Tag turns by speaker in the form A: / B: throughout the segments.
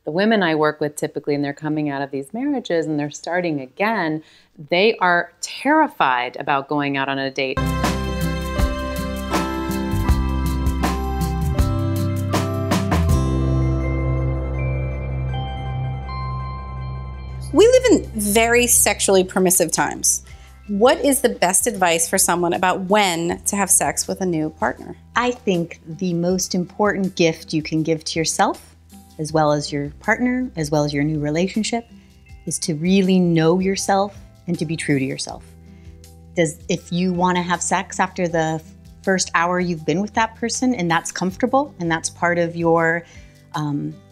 A: The women I work with typically, and they're coming out of these marriages and they're starting again, they are terrified about going out on a date.
B: We live in very sexually permissive times. What is the best advice for someone about when to have sex with a new partner?
C: I think the most important gift you can give to yourself, as well as your partner, as well as your new relationship, is to really know yourself and to be true to yourself. If you want to have sex after the first hour you've been with that person and that's comfortable and that's part of your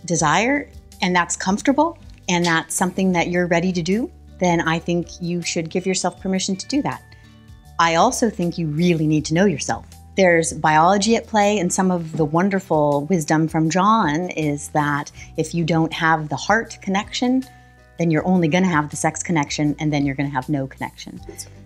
C: desire and that's comfortable and that's something that you're ready to do, then I think you should give yourself permission to do that. I also think you really need to know yourself. There's biology at play, and some of the wonderful wisdom from John is that if you don't have the heart connection, then you're only going to have the sex connection, and then you're going to have no connection.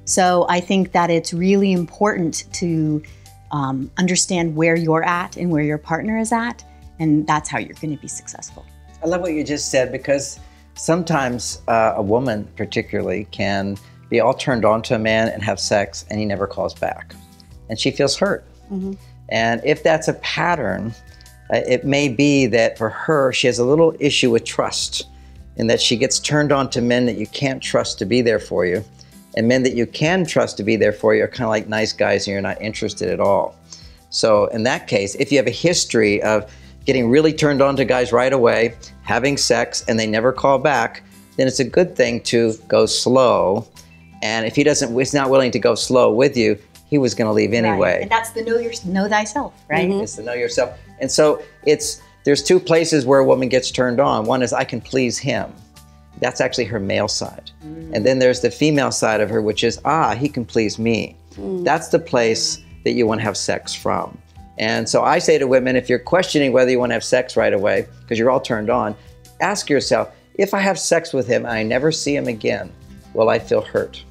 C: So I think that it's really important to understand where you're at and where your partner is at, and that's how you're going to be successful.
D: I love what you just said, because sometimes a woman particularly can be all turned on to a man and have sex and he never calls back. And she feels hurt. Mm-hmm. And if that's a pattern, it may be that for her, she has a little issue with trust, in that she gets turned on to men that you can't trust to be there for you. And men that you can trust to be there for you are kind of like nice guys and you're not interested at all. So in that case, if you have a history of getting really turned on to guys right away, having sex, and they never call back, then it's a good thing to go slow. And if he's not willing to go slow with you, he was going to leave anyway.
C: Right. And that's the know thyself, right?
D: Mm-hmm. It's the know yourself. And so there's two places where a woman gets turned on. One is I can please him. That's actually her male side. Mm. And then there's the female side of her, which is, he can please me. Mm. That's the place that you want to have sex from. And so I say to women, if you're questioning whether you want to have sex right away, because you're all turned on, ask yourself, if I have sex with him and I never see him again, will I feel hurt?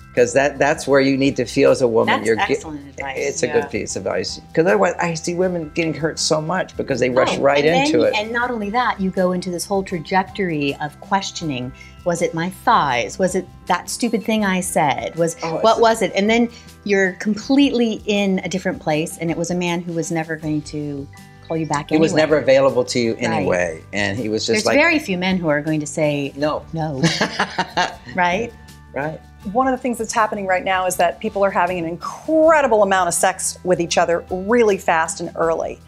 D: Because that's where you need to feel as a woman.
C: That's excellent advice.
D: It's a good piece of advice. Because otherwise, I see women getting hurt so much because they rush right into it.
C: And not only that, you go into this whole trajectory of questioning. Was it my thighs? Was it that stupid thing I said? What was it? And then you're completely in a different place, and it was a man who was never going to call you back anyway.
D: He was never available to you anyway. Right. And he was just
C: There's very few men who are going to say
D: no.
C: Right?
D: Right.
E: One of the things that's happening right now is that people are having an incredible amount of sex with each other really fast and early.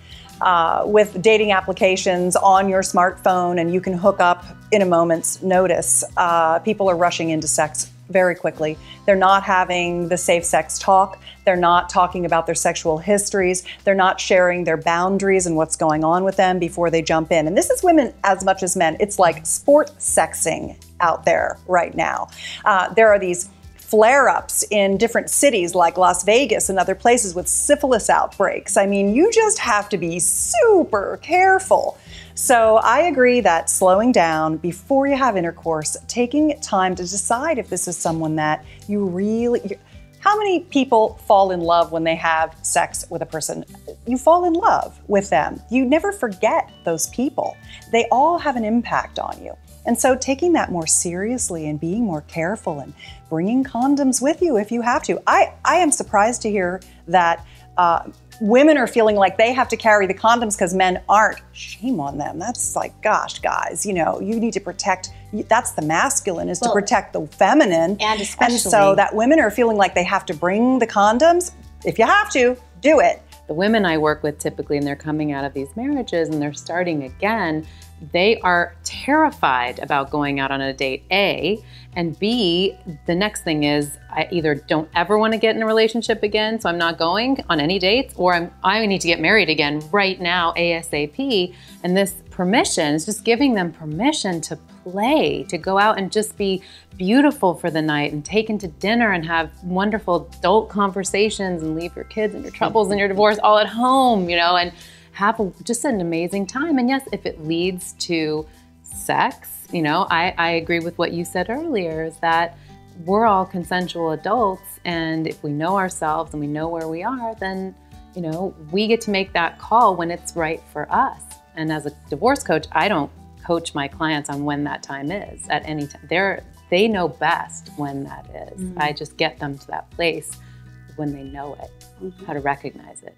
E: With dating applications on your smartphone, and you can hook up in a moment's notice, people are rushing into sex very quickly. They're not having the safe sex talk. They're not talking about their sexual histories. They're not sharing their boundaries and what's going on with them before they jump in. And this is women as much as men. It's like sport sexing out there right now. There are these flare-ups in different cities like Las Vegas and other places with syphilis outbreaks. I mean, you just have to be super careful. So I agree that slowing down before you have intercourse, taking time to decide if this is someone that you really... How many people fall in love when they have sex with a person? You fall in love with them. You never forget those people. They all have an impact on you. And so taking that more seriously and being more careful and bringing condoms with you if you have to. I am surprised to hear that women are feeling like they have to carry the condoms because men aren't. Shame on them. That's like, gosh, guys, you need to protect. That's the masculine, is to protect the feminine.
C: And especially.
E: And so that women are feeling like they have to bring the condoms. If you have to, do it.
A: The women I work with typically, and they're coming out of these marriages and they're starting again, they are terrified about going out on a date, A, and B, the next thing is I either don't ever want to get in a relationship again, so I'm not going on any dates, or I need to get married again right now, ASAP. And this permission is just giving them permission to play, to go out and just be beautiful for the night and take into dinner and have wonderful adult conversations and leave your kids and your troubles and your divorce all at home, and have just an amazing time. And yes, if it leads to sex, I agree with what you said earlier, is that we're all consensual adults, and if we know ourselves and we know where we are, then, we get to make that call when it's right for us. And as a divorce coach, I don't coach my clients on when that time is at any time. They know best when that is. I just get them to that place when they know it, how to recognize it.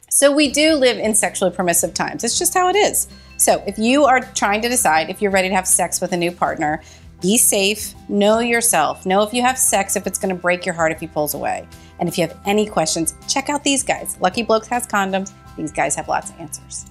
B: So we do live in sexually permissive times. It's just how it is. So if you are trying to decide if you're ready to have sex with a new partner, be safe, know yourself, know if you have sex, if it's going to break your heart if he pulls away. And if you have any questions, check out these guys. Lucky Blokes has condoms. These guys have lots of answers.